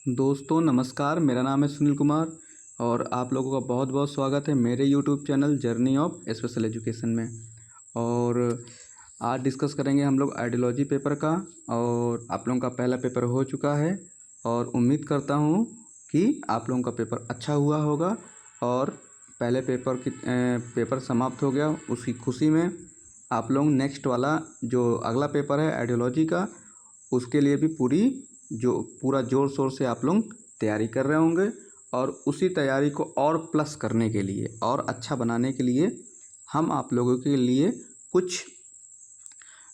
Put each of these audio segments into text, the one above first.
दोस्तों नमस्कार, मेरा नाम है सुनील कुमार और आप लोगों का बहुत बहुत स्वागत है मेरे YouTube channel journey of special education में। और आज डिस्कस करेंगे हम लोग आइडियोलॉजी पेपर का। और आप लोगों का पहला पेपर हो चुका है और उम्मीद करता हूँ कि आप लोगों का पेपर अच्छा हुआ होगा। और पहले पेपर समाप्त हो गया, उसकी खुशी में आप लोग नेक्स्ट वाला जो अगला पेपर है आइडियोलॉजी का, उसके लिए भी पूरा ज़ोर शोर से आप लोग तैयारी कर रहे होंगे। और उसी तैयारी को और प्लस करने के लिए और अच्छा बनाने के लिए हम आप लोगों के लिए कुछ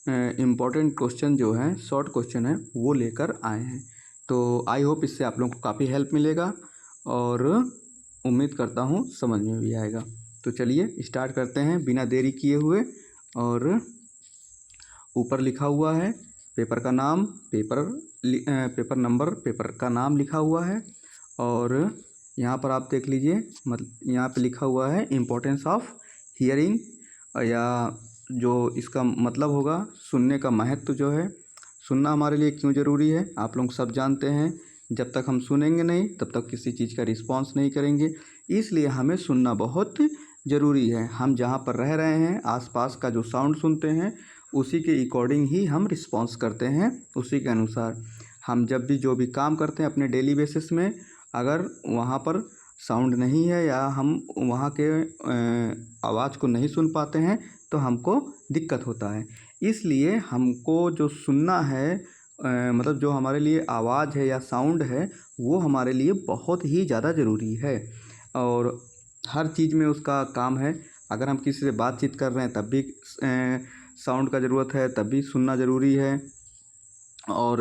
इम्पोर्टेंट क्वेश्चन जो हैं, शॉर्ट क्वेश्चन हैं, वो लेकर आए हैं। तो आई होप इससे आप लोगों को काफ़ी हेल्प मिलेगा और उम्मीद करता हूँ समझ में भी आएगा। तो चलिए स्टार्ट करते हैं बिना देरी किए हुए। और ऊपर लिखा हुआ है पेपर का नाम, पेपर नंबर, पेपर का नाम लिखा हुआ है। और यहाँ पर आप देख लीजिए, मतलब यहाँ पे लिखा हुआ है इम्पोर्टेंस ऑफ हियरिंग, या जो इसका मतलब होगा सुनने का महत्व जो है, सुनना हमारे लिए क्यों ज़रूरी है। आप लोग सब जानते हैं, जब तक हम सुनेंगे नहीं तब तक किसी चीज़ का रिस्पॉन्स नहीं करेंगे। इसलिए हमें सुनना बहुत ज़रूरी है। हम जहाँ पर रह रहे हैं आसपास का जो साउंड सुनते हैं उसी के अकॉर्डिंग ही हम रिस्पॉन्स करते हैं, उसी के अनुसार हम जब भी जो भी काम करते हैं अपने डेली बेसिस में, अगर वहाँ पर साउंड नहीं है या हम वहाँ के आवाज़ को नहीं सुन पाते हैं तो हमको दिक्कत होता है। इसलिए हमको जो सुनना है, मतलब जो हमारे लिए आवाज़ है या साउंड है, वो हमारे लिए बहुत ही ज़्यादा ज़रूरी है। और हर चीज़ में उसका काम है। अगर हम किसी से बातचीत कर रहे हैं तब भी साउंड का ज़रूरत है, तब भी सुनना ज़रूरी है। और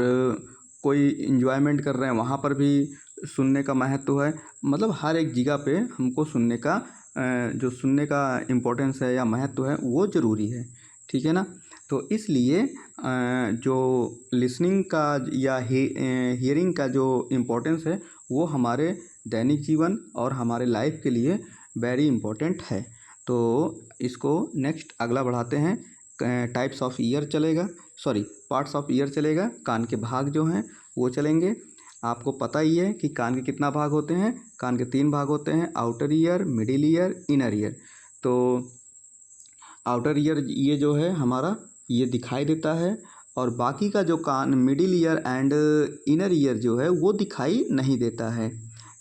कोई इन्जॉयमेंट कर रहे हैं वहाँ पर भी सुनने का महत्व है। मतलब हर एक जगह पे हमको सुनने का जो सुनने का इम्पोर्टेंस है या महत्व है वो ज़रूरी है, ठीक है ना। तो इसलिए जो लिसनिंग का या हियरिंग का जो इम्पोर्टेंस है वो हमारे दैनिक जीवन और हमारे लाइफ के लिए वेरी इम्पोर्टेंट है। तो इसको नेक्स्ट अगला बढ़ाते हैं। टाइप्स ऑफ ईयर चलेगा, सॉरी पार्ट्स ऑफ ईयर चलेगा। कान के भाग जो हैं वो चलेंगे। आपको पता ही है कि कान के कितना भाग होते हैं। कान के 3 भाग होते हैं, outer ear, middle ear, inner ear. तो आउटर ईयर ये जो है हमारा ये दिखाई देता है, और बाकी का जो कान middle ear and inner ear जो है वो दिखाई नहीं देता है,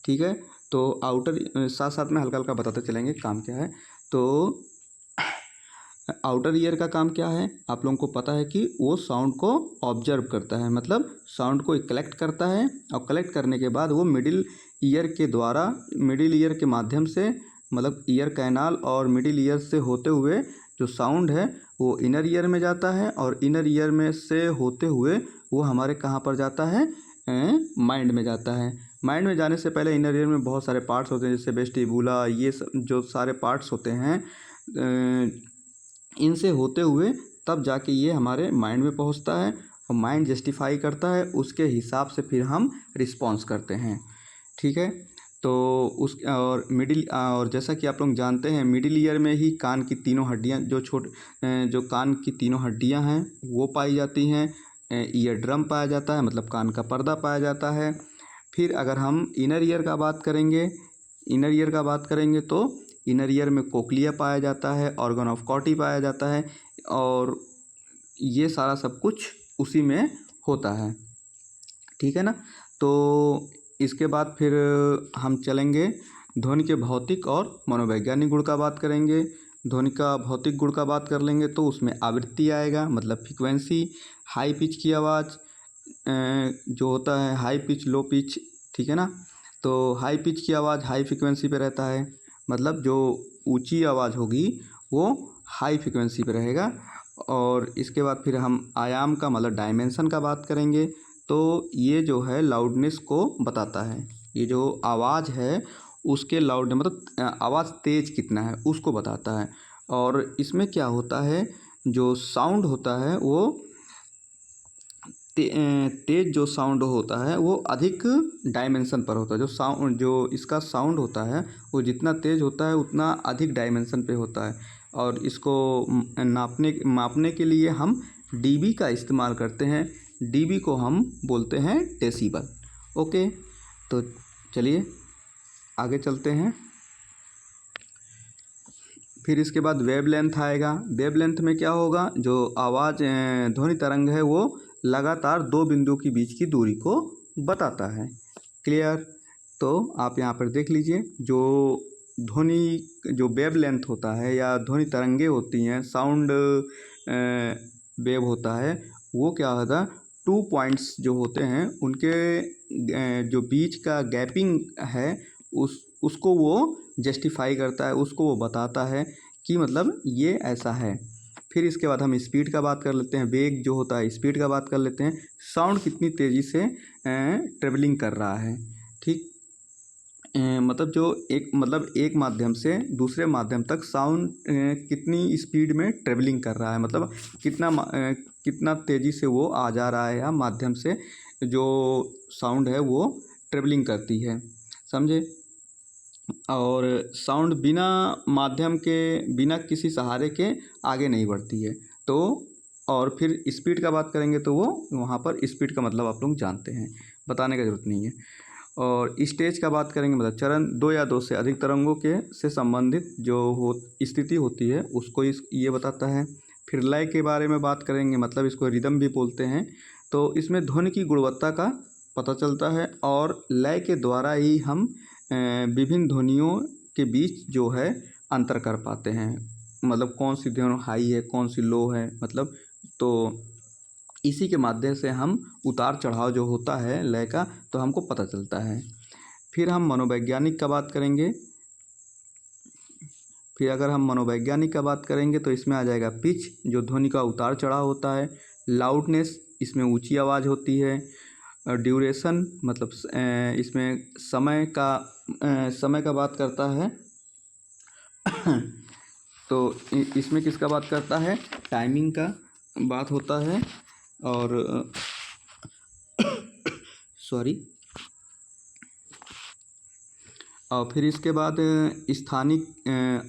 ठीक है। तो आउटर साथ साथ में हल्का हल्का बताते चलेंगे काम क्या है। तो आउटर ईयर का काम क्या है, आप लोगों को पता है कि वो साउंड को ऑब्जर्व करता है, मतलब साउंड को कलेक्ट करता है। और कलेक्ट करने के बाद वो मिडिल ईयर के माध्यम से, मतलब ईयर कैनाल और मिडिल ईयर से होते हुए जो साउंड है वो इनर ईयर में जाता है। और इनर ईयर में से होते हुए वो हमारे कहाँ पर जाता है, माइंड में जाता है। माइंड में जाने से पहले इनर ईयर में बहुत सारे पार्ट्स होते हैं, जैसे वेस्टिबुला, ये सब जो सारे पार्ट्स होते हैं, इनसे होते हुए तब जाके ये हमारे माइंड में पहुंचता है। और माइंड जस्टिफाई करता है, उसके हिसाब से फिर हम रिस्पॉन्स करते हैं, ठीक है। तो और जैसा कि आप लोग जानते हैं मिडिल ईयर में ही कान की तीनों हड्डियां, जो कान की तीनों हड्डियां हैं वो पाई जाती हैं। ईयर ड्रम पाया जाता है, मतलब कान का पर्दा पाया जाता है। फिर अगर हम इनर ईयर का बात करेंगे तो इनर ईयर में कोक्लिया पाया जाता है, ऑर्गन ऑफ कॉटी पाया जाता है, और ये सारा सब कुछ उसी में होता है, ठीक है ना। तो इसके बाद फिर हम चलेंगे ध्वनि के भौतिक और मनोवैज्ञानिक गुण का बात करेंगे। ध्वनि का भौतिक गुण का बात कर लेंगे तो उसमें आवृत्ति आएगा, मतलब फ्रीक्वेंसी, हाई पिच की आवाज़ जो होता है, हाई पिच, लो पिच, ठीक है ना। तो हाई पिच की आवाज़ हाई फ्रीक्वेंसी पे रहता है, मतलब जो ऊंची आवाज़ होगी वो हाई फ्रीक्वेंसी पे रहेगा। और इसके बाद फिर हम आयाम का, मतलब डायमेंशन का बात करेंगे। तो ये जो है लाउडनेस को बताता है, ये जो आवाज़ है उसके लाउड, मतलब आवाज़ तेज़ कितना है उसको बताता है। और इसमें क्या होता है, जो साउंड होता है वो तेज जो साउंड होता है वो अधिक डायमेंशन पर होता है। जो इसका साउंड होता है वो जितना तेज़ होता है उतना अधिक डायमेंशन पे होता है। और इसको मापने के लिए हम डीबी का इस्तेमाल करते हैं। डीबी को हम बोलते हैं डेसिबल, ओके। तो चलिए आगे चलते हैं। फिर इसके बाद वेवलेंथ आएगा। वेवलेंथ में क्या होगा, जो आवाज़ ध्वनि तरंग है वो लगातार दो बिंदुओं के बीच की दूरी को बताता है। क्लियर। तो आप यहाँ पर देख लीजिए, जो ध्वनि जो वेवलेंथ होता है या ध्वनि तरंगे होती हैं, साउंड वेव होता है, वो क्या होता है, 2 पॉइंट्स जो होते हैं उनके जो बीच का गैपिंग है उसको वो जस्टिफाई करता है, उसको वो बताता है कि मतलब ये ऐसा है। फिर इसके बाद हम स्पीड का बात कर लेते हैं, वेग जो होता है स्पीड का बात कर लेते हैं। साउंड कितनी तेज़ी से ट्रेवलिंग कर रहा है, ठीक। मतलब जो एक माध्यम से दूसरे माध्यम तक साउंड कितनी स्पीड में ट्रेवलिंग कर रहा है, मतलब कितना तेज़ी से वो आ जा रहा है, या माध्यम से जो साउंड है वो ट्रेवलिंग करती है, समझे। और साउंड बिना माध्यम के, बिना किसी सहारे के आगे नहीं बढ़ती है। तो और फिर स्पीड का बात करेंगे तो वो वहाँ पर स्पीड का मतलब आप लोग जानते हैं, बताने की ज़रूरत नहीं है। और स्टेज का बात करेंगे मतलब चरण, 2 या 2 से अधिक तरंगों के से संबंधित जो स्थिति होती है उसको ये बताता है। फिर लय के बारे में बात करेंगे, मतलब इसको रिदम भी बोलते हैं। तो इसमें ध्वनि की गुणवत्ता का पता चलता है, और लय के द्वारा ही हम विभिन्न ध्वनियों के बीच जो है अंतर कर पाते हैं, मतलब कौन सी ध्वनि हाई है, कौन सी लो है, मतलब तो इसी के माध्यम से हम उतार चढ़ाव जो होता है लय का तो हमको पता चलता है। फिर हम मनोवैज्ञानिक का बात करेंगे। फिर अगर हम मनोवैज्ञानिक का बात करेंगे तो इसमें आ जाएगा पिच, जो ध्वनि का उतार चढ़ाव होता है। लाउडनेस, इसमें ऊंची आवाज़ होती है। ड्यूरेशन, मतलब इसमें समय का बात करता है। तो इसमें किसका बात करता है, टाइमिंग का बात होता है। और सॉरी। और फिर इसके बाद स्थानिक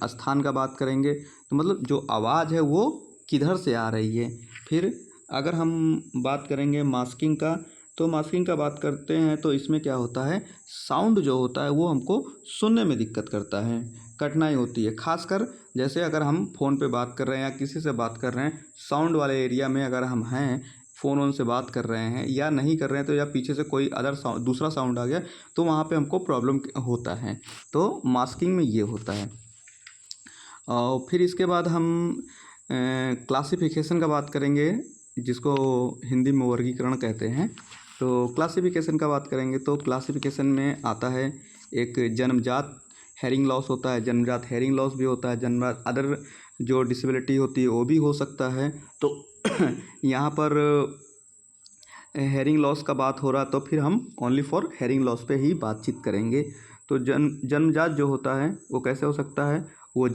स्थान का बात करेंगे, तो मतलब जो आवाज़ है वो किधर से आ रही है। फिर अगर हम बात करेंगे मास्किंग का, तो मास्किंग का बात करते हैं तो इसमें क्या होता है, साउंड जो होता है वो हमको सुनने में दिक्कत करता है, कठिनाई होती है। खासकर जैसे अगर हम फ़ोन पे बात कर रहे हैं या किसी से बात कर रहे हैं, साउंड वाले एरिया में अगर हम हैं, फ़ोन से बात कर रहे हैं या नहीं कर रहे हैं, तो या पीछे से कोई अदर साउंड, दूसरा साउंड आ गया, तो वहाँ पे हमको प्रॉब्लम होता है। तो मास्किंग में ये होता है। और फिर इसके बाद हम क्लासिफिकेशन का बात करेंगे, जिसको हिंदी में वर्गीकरण कहते हैं। तो क्लासिफिकेशन का बात करेंगे तो क्लासिफिकेशन में आता है एक जन्मजात हेयरिंग लॉस होता है, जन्मजात हेयरिंग लॉस भी होता है, जन्मजात अदर जो डिसेबिलिटी होती है वो भी हो सकता है। तो यहाँ पर हेयरिंग लॉस का बात हो रहा, तो फिर हम ओनली फॉर हेयरिंग लॉस पे ही बातचीत करेंगे। तो जन्मजात जो होता है वो कैसे हो सकता है, वो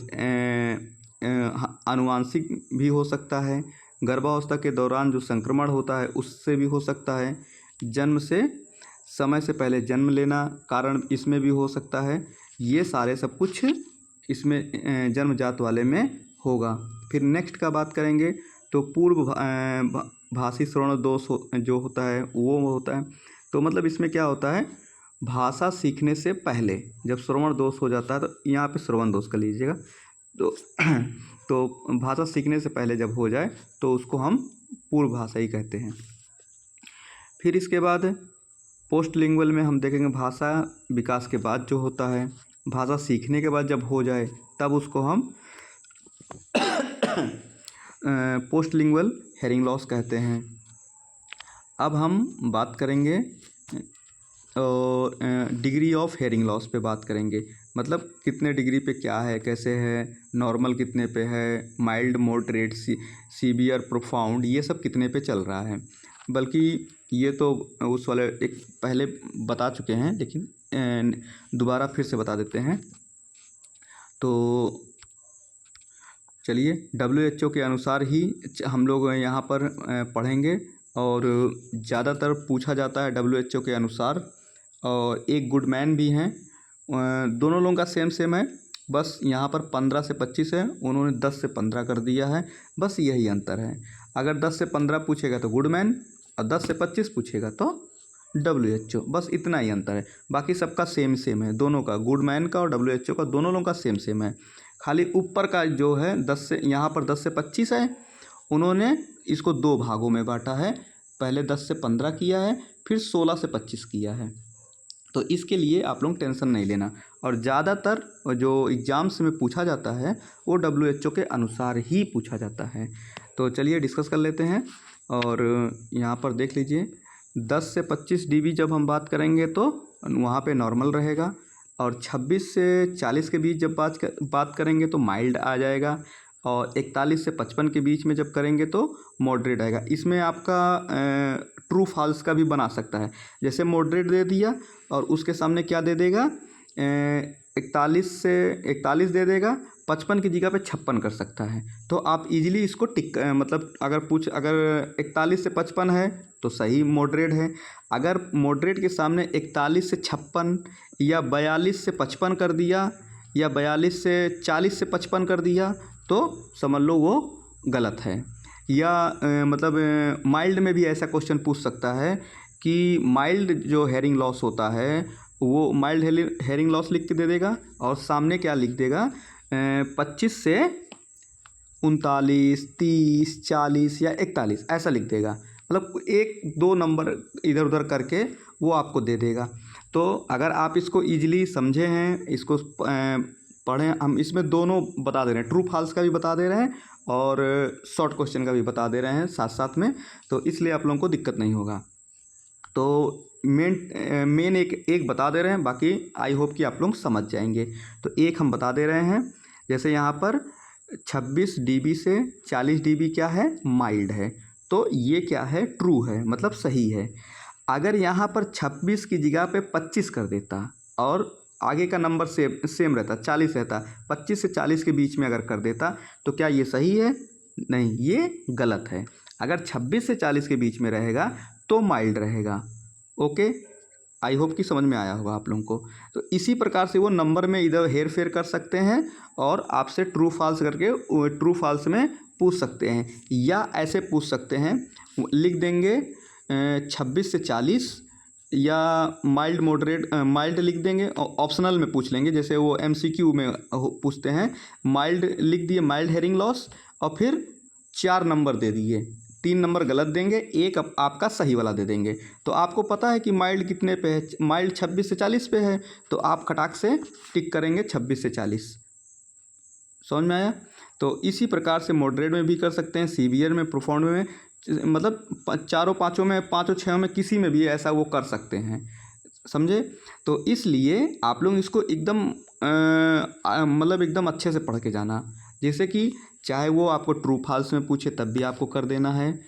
आनुवांशिक भी हो सकता है, गर्भावस्था के दौरान जो संक्रमण होता है उससे भी हो सकता है, जन्म से समय से पहले जन्म लेना कारण इसमें भी हो सकता है। ये सारे सब कुछ इसमें जन्मजात वाले में होगा। फिर नेक्स्ट का बात करेंगे तो पूर्व भाषी श्रवण दोष जो होता है वो होता है। तो मतलब इसमें क्या होता है, भाषा सीखने से पहले जब श्रवण दोष हो जाता है, तो यहाँ पे श्रवण दोष कर लीजिएगा। तो भाषा सीखने से पहले जब हो जाए तो उसको हम पूर्व भाषा ही कहते हैं। फिर इसके बाद पोस्ट लिंगुअल में हम देखेंगे भाषा विकास के बाद जो होता है, भाषा सीखने के बाद जब हो जाए तब उसको हम पोस्ट लिंगुअल हेयरिंग लॉस कहते हैं। अब हम बात करेंगे और डिग्री ऑफ हेयरिंग लॉस पे बात करेंगे, मतलब कितने डिग्री पे क्या है, कैसे है, नॉर्मल कितने पे है, माइल्ड, मॉडरेट, सीवियर, प्रोफाउंड, ये सब कितने पे चल रहा है। बल्कि ये तो उस वाले एक पहले बता चुके हैं, लेकिन दोबारा फिर से बता देते हैं। तो चलिए WHO के अनुसार ही हम लोग यहाँ पर पढ़ेंगे, और ज़्यादातर पूछा जाता है WHO के अनुसार। और एक गुडमैन भी हैं, दोनों लोगों का सेम है, बस यहाँ पर 15 से 25 है, उन्होंने 10 से 15 कर दिया है, बस यही अंतर है। अगर 10 से 15 पूछेगा तो गुडमैन, और 10 से 25 पूछेगा तो WHO, बस इतना ही अंतर है। बाकी सबका सेम सेम है, दोनों का, गुडमैन का और WHO का, दोनों लोगों का सेम सेम है। खाली ऊपर का जो है 10 से, यहाँ पर 10 से 25 है, उन्होंने इसको दो भागों में बांटा है। पहले 10 से 15 किया है, फिर 16 से 25 किया है। तो इसके लिए आप लोग टेंशन नहीं लेना। और ज़्यादातर जो एग्ज़ाम्स में पूछा जाता है वो WHO के अनुसार ही पूछा जाता है। तो चलिए डिस्कस कर लेते हैं। और यहाँ पर देख लीजिए, 10 से 25 dB जब हम बात करेंगे तो वहाँ पे नॉर्मल रहेगा, और 26 से 40 के बीच जब बात करेंगे तो माइल्ड आ जाएगा, और 41 से 55 के बीच में जब करेंगे तो मॉडरेट आएगा। इसमें आपका ट्रू फॉल्स का भी बना सकता है। जैसे मॉडरेट दे दिया और उसके सामने क्या दे देगा, 41 दे देगा, 55 की जगह पे 56 कर सकता है। तो आप इजीली इसको मतलब अगर 41 से 55 है तो सही मॉडरेट है। अगर मॉडरेट के सामने 41 से 56 या 42 से 55 कर दिया, या 42 से 40 से 55 कर दिया, तो समझ लो वो गलत है। या मतलब माइल्ड में भी ऐसा क्वेश्चन पूछ सकता है कि माइल्ड जो हेयरिंग लॉस होता है वो माइल्ड हेयरिंग लॉस लिख के दे देगा, और सामने क्या लिख देगा, 25 से 39, 30, 40 या 41 ऐसा लिख देगा। मतलब 1-2 नंबर इधर उधर करके वो आपको दे देगा। तो अगर आप इसको ईजिली समझे हैं, इसको पढ़ें, हम इसमें दोनों बता दे रहे हैं, ट्रू फॉल्स का भी बता दे रहे हैं और शॉर्ट क्वेश्चन का भी बता दे रहे हैं साथ साथ में, तो इसलिए आप लोगों को दिक्कत नहीं होगा। तो मेन एक बता दे रहे हैं, बाकी आई होप कि आप लोग समझ जाएंगे। तो एक हम बता दे रहे हैं, जैसे यहाँ पर 26 dB से 40 dB क्या है, माइल्ड है, तो ये क्या है, ट्रू है, मतलब सही है। अगर यहाँ पर 26 की जगह पे 25 कर देता और आगे का नंबर सेम रहता, 40 रहता, 25 से 40 के बीच में अगर कर देता तो क्या ये सही है? नहीं, ये गलत है। अगर 26 से 40 के बीच में रहेगा तो माइल्ड रहेगा। ओके, आई होप कि समझ में आया होगा आप लोगों को। तो इसी प्रकार से वो नंबर में इधर हेर फेर कर सकते हैं और आपसे ट्रू फॉल्स करके ट्रू फॉल्स में पूछ सकते हैं, या ऐसे पूछ सकते हैं, लिख देंगे 26 से 40 या माइल्ड मॉडरेट, माइल्ड लिख देंगे, ऑप्शनल में पूछ लेंगे, जैसे वो MCQ में पूछते हैं, माइल्ड लिख दिए, माइल्ड हेयरिंग लॉस, और फिर 4 नंबर दे दिए, 3 नंबर गलत देंगे, एक आपका सही वाला दे देंगे। तो आपको पता है कि माइल्ड कितने पे है, माइल्ड 26 से 40 पे है, तो आप खटाक से टिक करेंगे 26 से 40। समझ में आया? तो इसी प्रकार से मॉडरेट में भी कर सकते हैं, सीवियर में, प्रोफाउंड में, मतलब चारों पाँचों में, पाँचों छः में, किसी में भी ऐसा वो कर सकते हैं। समझे? तो इसलिए आप लोग इसको एकदम मतलब एकदम अच्छे से पढ़ के जाना, जैसे कि चाहे वो आपको ट्रू फॉल्स में पूछे तब भी आपको कर देना है,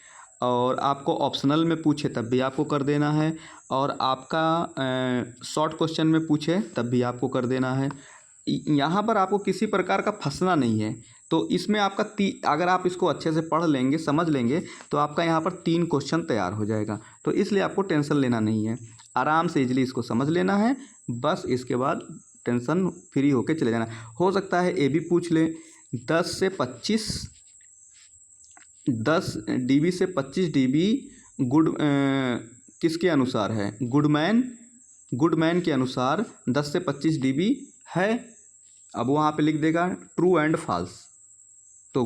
और आपको ऑप्शनल में पूछे तब भी आपको कर देना है, और आपका शॉर्ट क्वेश्चन में पूछे तब भी आपको कर देना है। यहाँ पर आपको किसी प्रकार का फंसना नहीं है। तो इसमें आपका अगर आप इसको अच्छे से पढ़ लेंगे, समझ लेंगे, तो आपका यहाँ पर 3 क्वेश्चन तैयार हो जाएगा। तो इसलिए आपको टेंशन लेना नहीं है, आराम से इजली इसको समझ लेना है, बस इसके बाद टेंशन फ्री होके चले जाना। हो सकता है ये भी पूछ ले, 10 से 25, 10 dB से 25 dB किसके अनुसार है, गुडमैन के अनुसार 10 से 25 dB है। अब वहाँ पे लिख देगा ट्रू एंड फॉल्स। तो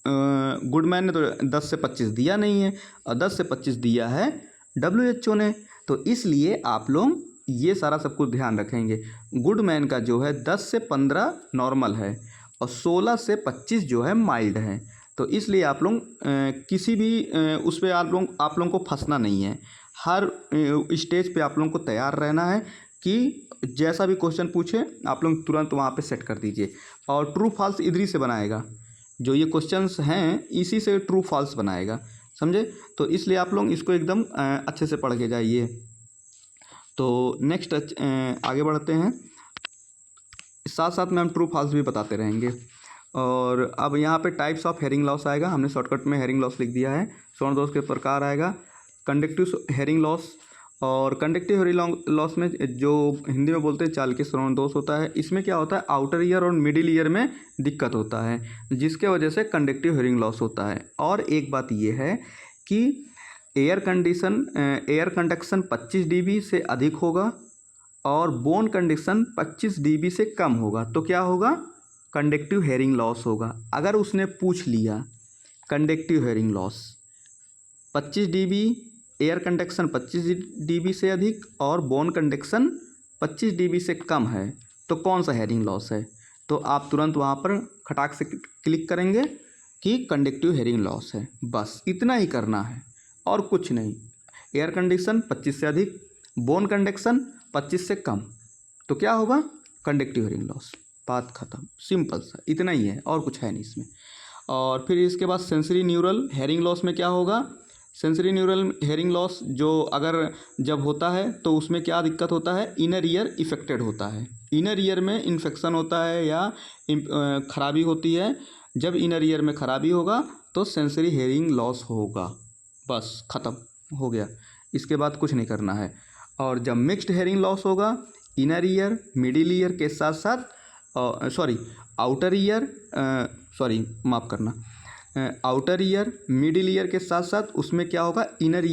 गुडमैन ने तो 10 से 25 दिया नहीं है, और 10 से 25 दिया है WHO ने। तो इसलिए आप लोग ये सारा सब कुछ ध्यान रखेंगे। गुडमैन का जो है 10 से 15 नॉर्मल है, और 16 से 25 जो है माइल्ड है। तो इसलिए आप लोग किसी भी उस पर आप लोगों को फंसना नहीं है। हर स्टेज पे आप लोगों को तैयार रहना है कि जैसा भी क्वेश्चन पूछे आप लोग तुरंत वहाँ पे सेट कर दीजिए, और ट्रू फॉल्स इधर ही से बनाएगा। जो ये क्वेश्चंस हैं इसी से ट्रू फॉल्स बनाएगा, समझे? तो इसलिए आप लोग इसको एकदम अच्छे से पढ़ के जाइए। तो नेक्स्ट आगे बढ़ते हैं, साथ साथ में हम ट्रू फॉल्स भी बताते रहेंगे। और अब यहाँ पे टाइप्स ऑफ हेयरिंग लॉस आएगा, हमने शॉर्टकट में हेयरिंग लॉस लिख दिया है। श्रवण दोष के प्रकार आएगा, कंडक्टिव हेयरिंग लॉस, और कंडक्टिव हेयरिंग लॉस में जो हिंदी में बोलते हैं चाल के श्रवण दोष होता है। इसमें क्या होता है, आउटर ईयर और मिडिल ईयर में दिक्कत होता है, जिसके वजह से कंडक्टिव हेयरिंग लॉस होता है। और एक बात ये है कि एयर कंडक्शन 25 dB से अधिक होगा और बोन कंडक्शन 25 dB से कम होगा तो क्या होगा, कंडक्टिव हेयरिंग लॉस होगा। अगर उसने पूछ लिया conductive hearing loss 25 dB, air conduction 25 dB से अधिक और बोन कंडक्शन 25 dB से कम है तो कौन सा हेयरिंग लॉस है, तो आप तुरंत वहाँ पर खटाक से क्लिक करेंगे कि कंडक्टिव हेयरिंग लॉस है। बस इतना ही करना है और कुछ नहीं। एयर कंडक्शन 25 से अधिक, बोन कंडक्शन 25 से कम तो क्या होगा, कंडक्टिव हेयरिंग लॉस। बात ख़त्म, सिंपल सा इतना ही है और कुछ है नहीं इसमें। और फिर इसके बाद सेंसरी न्यूरल हेयरिंग लॉस में क्या होगा, सेंसरी न्यूरल हेयरिंग लॉस जो अगर जब होता है तो उसमें क्या दिक्कत होता है, इनर ईयर इफेक्टेड होता है, इनर ईयर में इन्फेक्शन होता है या खराबी होती है। जब इनर ईयर में खराबी होगा तो सेंसरी हेयरिंग लॉस होगा। बस ख़त्म हो गया, इसके बाद कुछ नहीं करना है। और जब मिक्स्ड हेयरिंग लॉस होगा, इनर ईयर मिडिल ईयर के साथ साथ आउटर ईयर माफ़ करना, आउटर ईयर मिडिल ईयर के साथ साथ उसमें क्या होगा, इनर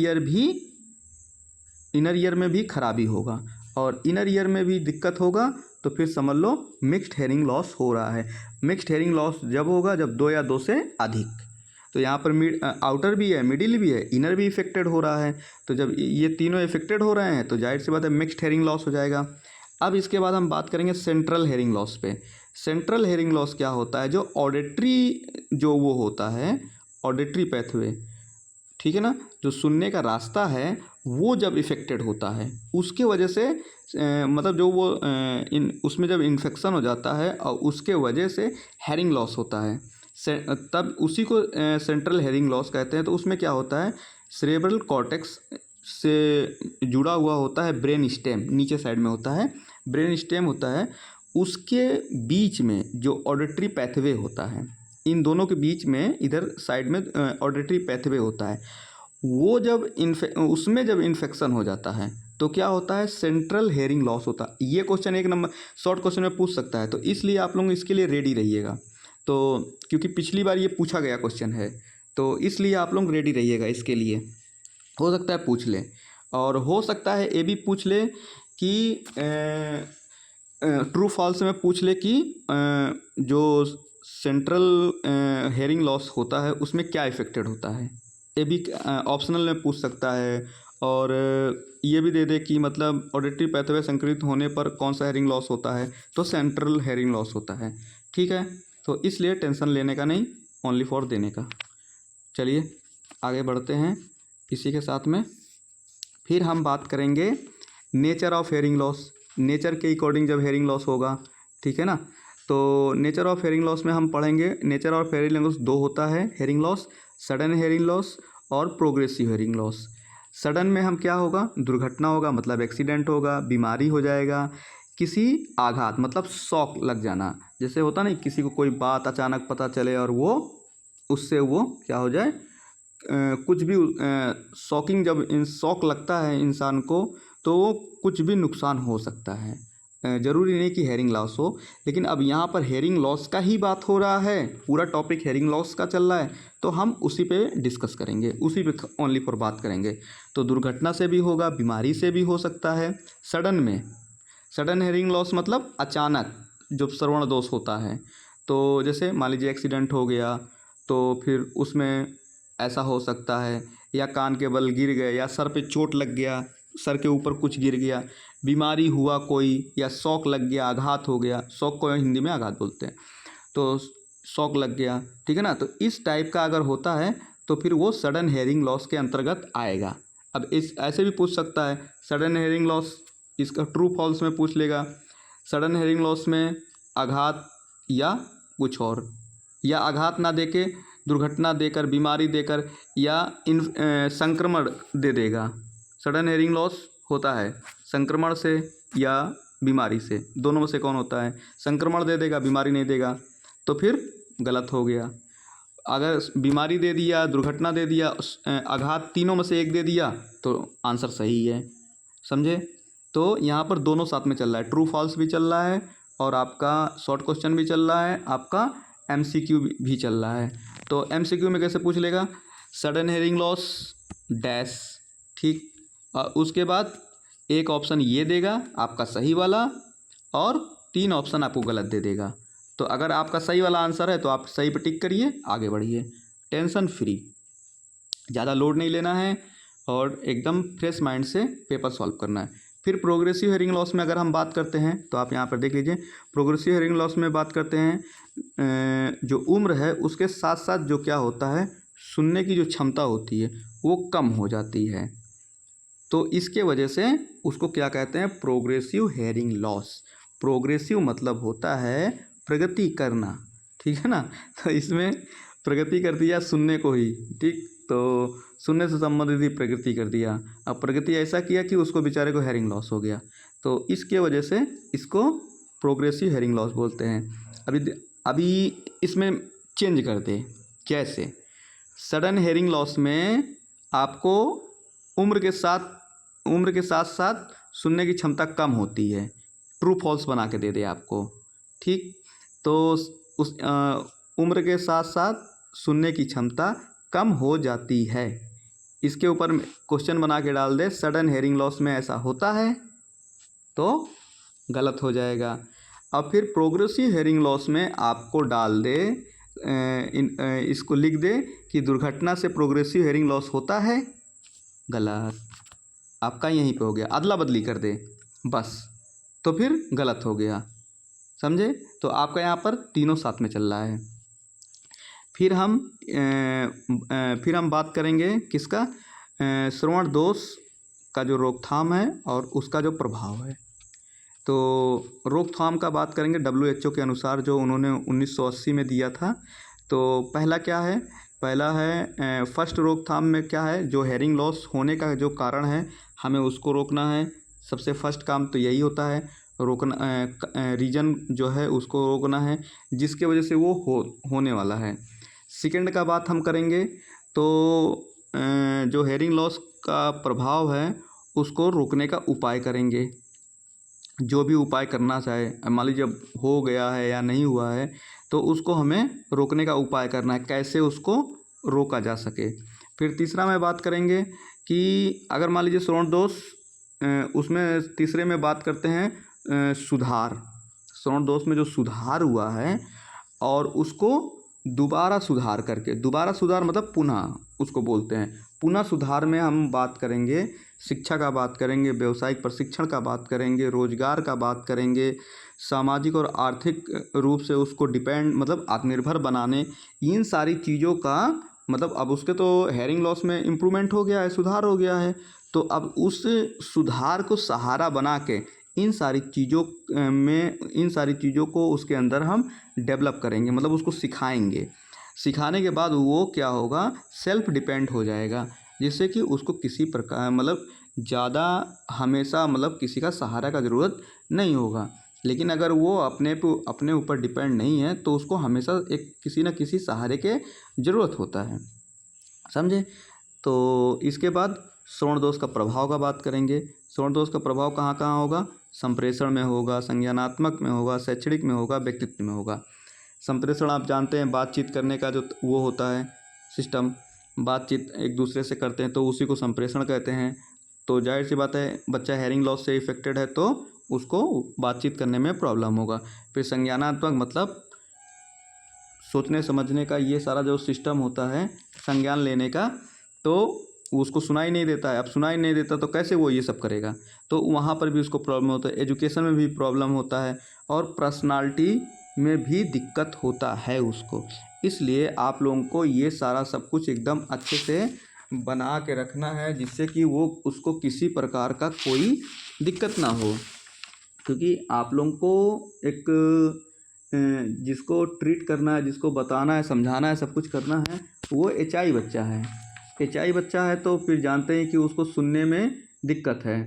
ईयर में भी खराबी होगा और इनर ईयर में भी दिक्कत होगा तो फिर समझ लो मिक्स्ड हेयरिंग लॉस हो रहा है। मिक्स्ड हेयरिंग लॉस जब होगा जब 2 या 2 से अधिक। तो यहाँ पर आउटर भी है, मिडिल भी है, इनर भी इफेक्टेड हो रहा है। तो जब ये तीनों इफेक्टेड हो रहे हैं तो जाहिर सी बात है मिक्स्ड हेयरिंग लॉस हो जाएगा। अब इसके बाद हम बात करेंगे सेंट्रल हेयरिंग लॉस पे। सेंट्रल हेयरिंग लॉस क्या होता है, जो ऑडिटरी जो वो होता है, ऑडिटरी पैथवे, ठीक है ना, जो सुनने का रास्ता है वो जब इफ़ेक्टेड होता है उसके वजह से मतलब जो वो उसमें जब इन्फेक्शन हो जाता है और उसके वजह से हेयरिंग लॉस होता है, तब उसी को सेंट्रल हेयरिंग लॉस कहते हैं। तो उसमें क्या होता है, सेरेब्रल कॉर्टेक्स से जुड़ा हुआ होता है ब्रेन स्टेम, नीचे साइड में होता है ब्रेन स्टेम होता है, उसके बीच में जो ऑडिटरी पैथवे होता है, इन दोनों के बीच में इधर साइड में ऑडिटरी पैथवे होता है, वो जब उसमें जब इन्फेक्शन हो जाता है तो क्या होता है, सेंट्रल हेयरिंग लॉस होता है। ये क्वेश्चन 1 नंबर शॉर्ट क्वेश्चन में पूछ सकता है, तो इसलिए आप लोग इसके लिए रेडी रहिएगा। तो क्योंकि पिछली बार ये पूछा गया क्वेश्चन है तो इसलिए आप लोग रेडी रहिएगा इसके लिए। हो सकता है पूछ ले और हो सकता है ये भी पूछ ले कि ट्रू फॉल्स में पूछ ले कि जो सेंट्रल हेयरिंग लॉस होता है उसमें क्या इफेक्टेड होता है, ये भी ऑप्शनल में पूछ सकता है। और ये भी दे दे कि मतलब ऑडिटरी पैथवे संक्रमित होने पर कौन सा हेयरिंग लॉस होता है, तो सेंट्रल हेयरिंग लॉस होता है। ठीक है, तो इसलिए टेंशन लेने का नहीं, ओनली फॉर देने का। चलिए आगे बढ़ते हैं इसी के साथ में। फिर हम बात करेंगे nature of hearing loss. Nature के अकॉर्डिंग जब हेयरिंग लॉस होगा, ठीक है ना, तो नेचर ऑफ हेयरिंग लॉस में हम पढ़ेंगे नेचर ऑफ हेयरिंग लॉस 2 होता है hearing loss, sudden hearing loss और प्रोग्रेसिव हेयरिंग लॉस। सडन में हम क्या होगा, दुर्घटना होगा मतलब एक्सीडेंट होगा, बीमारी हो जाएगा, किसी आघात मतलब शॉक लग जाना, जैसे होता नहीं किसी को कोई बात अचानक पता चले और वो उससे वो क्या हो जाए, कुछ भी शॉकिंग, जब शॉक लगता है इंसान को तो वो कुछ भी नुकसान हो सकता है। ज़रूरी नहीं कि हेयरिंग लॉस हो, लेकिन अब यहाँ पर हेयरिंग लॉस का ही बात हो रहा है, पूरा टॉपिक हेयरिंग लॉस का चल रहा है तो हम उसी पे डिस्कस करेंगे, उसी पे ओनली फॉर बात करेंगे। तो दुर्घटना से भी होगा, बीमारी से भी हो सकता है। सडन में, सडन हेयरिंग लॉस मतलब अचानक जो श्रवण दोष होता है, तो जैसे मान लीजिए एक्सीडेंट हो गया तो फिर उसमें ऐसा हो सकता है, या कान के बल गिर गए, या सर पे चोट लग गया, सर के ऊपर कुछ गिर गया, बीमारी हुआ कोई, या शॉक लग गया, आघात हो गया, शॉक को हिंदी में आघात बोलते हैं, तो शॉक लग गया, ठीक है ना। तो इस टाइप का अगर होता है तो फिर वो सडन हेयरिंग लॉस के अंतर्गत आएगा। अब इस ऐसे भी पूछ सकता है सडन हेयरिंग लॉस, इसका ट्रू फॉल्स में पूछ लेगा, सडन हेयरिंग लॉस में आघात या कुछ और, या आघात ना देके दुर्घटना देकर, बीमारी देकर, या संक्रमण दे देगा। सडन हेयरिंग लॉस होता है संक्रमण से या बीमारी से, दोनों में से कौन होता है, संक्रमण दे देगा बीमारी नहीं देगा तो फिर गलत हो गया। अगर बीमारी दे दिया, दुर्घटना दे दिया, आघात, तीनों में से एक दे दिया तो आंसर सही है, समझे। तो यहाँ पर दोनों साथ में चल रहा है, ट्रू फॉल्स भी चल रहा है और आपका शॉर्ट क्वेश्चन भी चल रहा है, आपका MCQ भी चल रहा है। तो MCQ में कैसे पूछ लेगा, सडन हेयरिंग लॉस डैश, ठीक। और उसके बाद एक ऑप्शन ये देगा आपका सही वाला और 3 ऑप्शन आपको गलत दे देगा। तो अगर आपका सही वाला आंसर है तो आप सही पे टिक करिए, आगे बढ़िए, टेंशन फ्री, ज़्यादा लोड नहीं लेना है और एकदम फ्रेश माइंड से पेपर सॉल्व करना है। फिर प्रोग्रेसिव हेयरिंग लॉस में अगर हम बात करते हैं तो आप यहाँ पर देख लीजिए, प्रोग्रेसिव हेयरिंग लॉस में बात करते हैं जो उम्र है उसके साथ साथ जो क्या होता है, सुनने की जो क्षमता होती है वो कम हो जाती है। तो इसके वजह से उसको क्या कहते हैं, प्रोग्रेसिव हेयरिंग लॉस। प्रोग्रेसिव मतलब होता है प्रगति करना, ठीक है ना। तो इसमें प्रगति कर दिया सुनने को ही, ठीक, तो सुनने से संबंधित ही प्रगति कर दिया। अब प्रगति ऐसा किया कि उसको बेचारे को हेयरिंग लॉस हो गया, तो इसके वजह से इसको प्रोग्रेसिव हेयरिंग लॉस बोलते हैं। अभी इसमें चेंज कर दे, कैसे? सडन हेयरिंग लॉस में आपको उम्र के साथ साथ सुनने की क्षमता कम होती है, ट्रू फॉल्स बना के दे दे आपको, ठीक। तो उस उम्र के साथ साथ सुनने की क्षमता कम हो जाती है, इसके ऊपर क्वेश्चन बना के डाल दे, सडन हेयरिंग लॉस में ऐसा होता है, तो गलत हो जाएगा। अब फिर प्रोग्रेसिव हेयरिंग लॉस में आपको डाल दे, इसको लिख दे कि दुर्घटना से प्रोग्रेसिव हेयरिंग लॉस होता है, गलत। आपका यहीं पे हो गया, अदला बदली कर दे बस, तो फिर गलत हो गया, समझे। तो आपका यहाँ पर तीनों साथ में चल रहा है। फिर हम बात करेंगे किसका, श्रवण दोष का जो रोकथाम है और उसका जो प्रभाव है। तो रोकथाम का बात करेंगे, WHO के अनुसार जो उन्होंने 1980 में दिया था। तो पहला क्या है, पहला है फर्स्ट रोकथाम में क्या है, जो हेयरिंग लॉस होने का जो कारण है हमें उसको रोकना है। सबसे फर्स्ट काम तो यही होता है, रोकना, रीजन जो है उसको रोकना है जिसके वजह से वो होने वाला है। सेकंड का बात हम करेंगे तो जो हेयरिंग लॉस का प्रभाव है उसको रोकने का उपाय करेंगे, जो भी उपाय करना चाहे, मान लीजिए जब हो गया है या नहीं हुआ है तो उसको हमें रोकने का उपाय करना है, कैसे उसको रोका जा सके। फिर तीसरा में बात करेंगे कि अगर मान लीजिए श्रवण दोष, उसमें तीसरे में बात करते हैं सुधार, श्रवण दोष में जो सुधार हुआ है और उसको दोबारा सुधार करके, दोबारा सुधार मतलब पुनः उसको बोलते हैं, पुनः सुधार में हम बात करेंगे, शिक्षा का बात करेंगे, व्यवसायिक प्रशिक्षण का बात करेंगे, रोजगार का बात करेंगे, सामाजिक और आर्थिक रूप से उसको डिपेंड मतलब आत्मनिर्भर बनाने, इन सारी चीज़ों का मतलब अब उसके तो हेयरिंग लॉस में इम्प्रूवमेंट हो गया है, सुधार हो गया है, तो अब उस सुधार को सहारा बना के इन सारी चीज़ों को उसके अंदर हम डेवलप करेंगे, मतलब उसको सिखाएंगे। सिखाने के बाद वो क्या होगा, सेल्फ डिपेंड हो जाएगा, जिससे कि उसको किसी प्रकार मतलब ज़्यादा हमेशा मतलब किसी का सहारा का ज़रूरत नहीं होगा। लेकिन अगर वो अपने ऊपर डिपेंड नहीं है तो उसको हमेशा एक किसी न किसी सहारे के ज़रूरत होता है, समझे। तो इसके बाद श्रवण दोष का प्रभाव का बात करेंगे। श्रवण दोष का प्रभाव कहाँ कहाँ होगा, संप्रेषण में होगा, संज्ञानात्मक में होगा, शैक्षणिक में होगा, व्यक्तित्व में होगा। संप्रेषण आप जानते हैं, बातचीत करने का जो वो होता है सिस्टम, बातचीत एक दूसरे से करते हैं तो उसी को संप्रेषण कहते हैं। तो जाहिर सी बात है, बच्चा हेयरिंग लॉस से इफेक्टेड है तो उसको बातचीत करने में प्रॉब्लम होगा। फिर संज्ञानात्मक मतलब सोचने समझने का ये सारा जो सिस्टम होता है संज्ञान लेने का, तो उसको सुनाई नहीं देता है। अब सुनाई नहीं देता तो कैसे वो ये सब करेगा, तो वहाँ पर भी उसको प्रॉब्लम होता है। एजुकेशन में भी प्रॉब्लम होता है और पर्सनालिटी में भी दिक्कत होता है उसको। इसलिए आप लोगों को ये सारा सब कुछ एकदम अच्छे से बना के रखना है जिससे कि वो उसको किसी प्रकार का कोई दिक्कत ना हो, क्योंकि आप लोगों को एक जिसको ट्रीट करना है, जिसको बताना है, समझाना है, सब कुछ करना है, वो HI बच्चा है। HI बच्चा है तो फिर जानते हैं कि उसको सुनने में दिक्कत है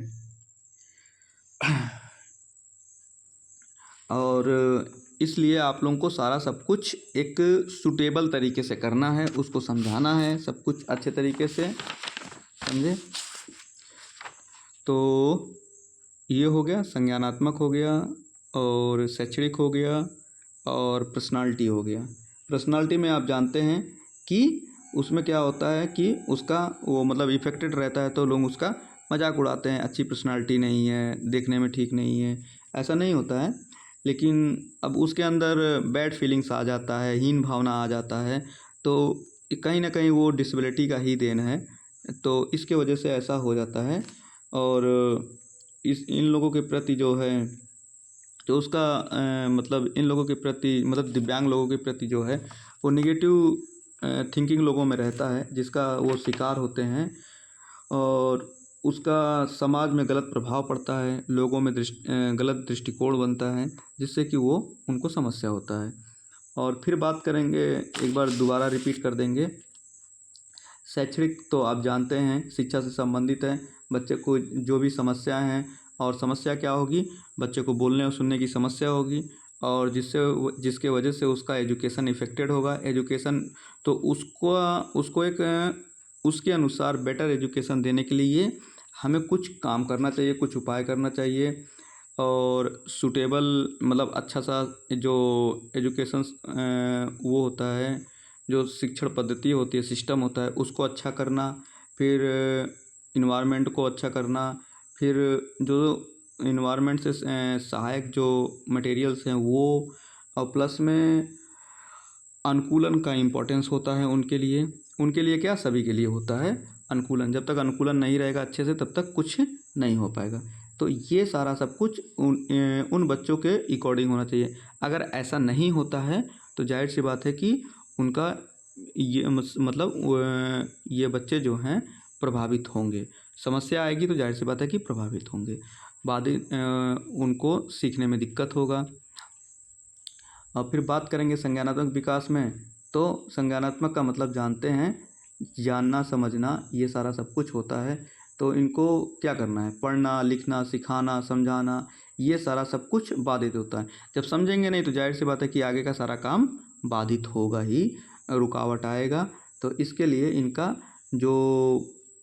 और इसलिए आप लोगों को सारा सब कुछ एक सूटेबल तरीके से करना है, उसको समझाना है सब कुछ अच्छे तरीके से, समझे। तो ये हो गया, संज्ञानात्मक हो गया और शैक्षणिक हो गया और पर्सनालिटी हो गया। पर्सनालिटी में आप जानते हैं कि उसमें क्या होता है कि उसका वो मतलब इफेक्टेड रहता है तो लोग उसका मजाक उड़ाते हैं, अच्छी पर्सनालिटी नहीं है, देखने में ठीक नहीं है, ऐसा नहीं होता है। लेकिन अब उसके अंदर बैड फीलिंग्स आ जाता है, हीन भावना आ जाता है, तो कहीं ना कहीं वो डिसेबिलिटी का ही देन है, तो इसके वजह से ऐसा हो जाता है। और इन लोगों के प्रति जो है, तो उसका मतलब इन लोगों के प्रति मतलब दिव्यांग लोगों के प्रति जो है वो निगेटिव थिंकिंग लोगों में रहता है, जिसका वो शिकार होते हैं और उसका समाज में गलत प्रभाव पड़ता है, लोगों में गलत दृष्टिकोण बनता है, जिससे कि वो उनको समस्या होता है। और फिर बात करेंगे, एक बार दोबारा रिपीट कर देंगे। शैक्षणिक तो आप जानते हैं शिक्षा से संबंधित है। बच्चे को जो भी समस्याएं हैं, और समस्या क्या होगी, बच्चे को बोलने और सुनने की समस्या होगी, और जिसके वजह से उसका एजुकेशन इफेक्टेड होगा। एजुकेशन तो उसको एक उसके अनुसार बेटर एजुकेशन देने के लिए हमें कुछ काम करना चाहिए, कुछ उपाय करना चाहिए, और सूटेबल मतलब अच्छा सा जो एजुकेशन वो होता है, जो शिक्षण पद्धति होती है, सिस्टम होता है, उसको अच्छा करना, फिर इन्वायरमेंट को अच्छा करना, फिर जो इन्वायरमेंट से सहायक जो मटेरियल्स हैं वो, और प्लस में अनुकूलन का इम्पोर्टेंस होता है उनके लिए क्या, सभी के लिए होता है अनुकूलन। जब तक अनुकूलन नहीं रहेगा अच्छे से तब तक कुछ नहीं हो पाएगा। तो ये सारा सब कुछ उन बच्चों के अकॉर्डिंग होना चाहिए। अगर ऐसा नहीं होता है तो जाहिर सी बात है कि उनका ये मतलब ये बच्चे जो हैं प्रभावित होंगे। समस्या आएगी तो जाहिर सी बात है कि प्रभावित होंगे, उनको सीखने में दिक्कत होगा। और फिर बात करेंगे संज्ञानात्मक विकास में, तो संज्ञानात्मक का मतलब जानते हैं, जानना, समझना, ये सारा सब कुछ होता है। तो इनको क्या करना है, पढ़ना, लिखना, सिखाना, समझाना, ये सारा सब कुछ बाधित होता है। जब समझेंगे नहीं तो जाहिर सी बात है कि आगे का सारा काम बाधित होगा ही, रुकावट आएगा। तो इसके लिए इनका जो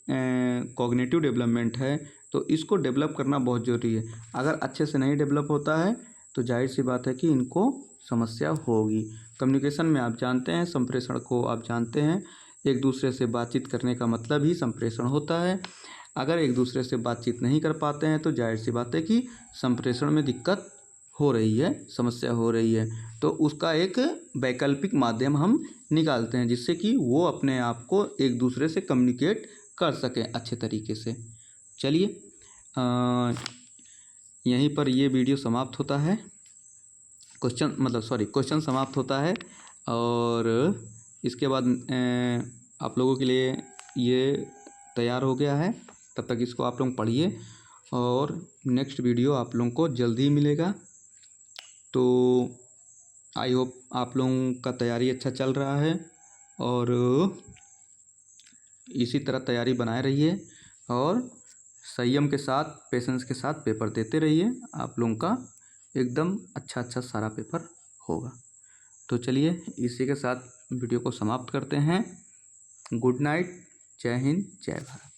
कॉग्निटिव डेवलपमेंट है तो इसको डेवलप करना बहुत ज़रूरी है। अगर अच्छे से नहीं डेवलप होता है तो जाहिर सी बात है कि इनको समस्या होगी। कम्युनिकेशन में आप जानते हैं, संप्रेषण को आप जानते हैं, एक दूसरे से बातचीत करने का मतलब ही संप्रेषण होता है। अगर एक दूसरे से बातचीत नहीं कर पाते हैं तो जाहिर सी बात है कि संप्रेषण में दिक्कत हो रही है, समस्या हो रही है। तो उसका एक वैकल्पिक माध्यम हम निकालते हैं, जिससे कि वो अपने आप को एक दूसरे से कम्युनिकेट कर सकें अच्छे तरीके से। चलिए यहीं पर ये वीडियो समाप्त होता है, क्वेश्चन समाप्त होता है। और इसके बाद आप लोगों के लिए ये तैयार हो गया है, तब तक इसको आप लोग पढ़िए, और नेक्स्ट वीडियो आप लोगों को जल्दी ही मिलेगा। तो आई होप आप लोगों का तैयारी अच्छा चल रहा है, और इसी तरह तैयारी बनाए रहिए, और संयम के साथ, पेशेंस के साथ पेपर देते रहिए। आप लोगों का एकदम अच्छा सारा पेपर होगा। तो चलिए इसी के साथ वीडियो को समाप्त करते हैं। गुड नाइट, जय हिंद, जय भारत।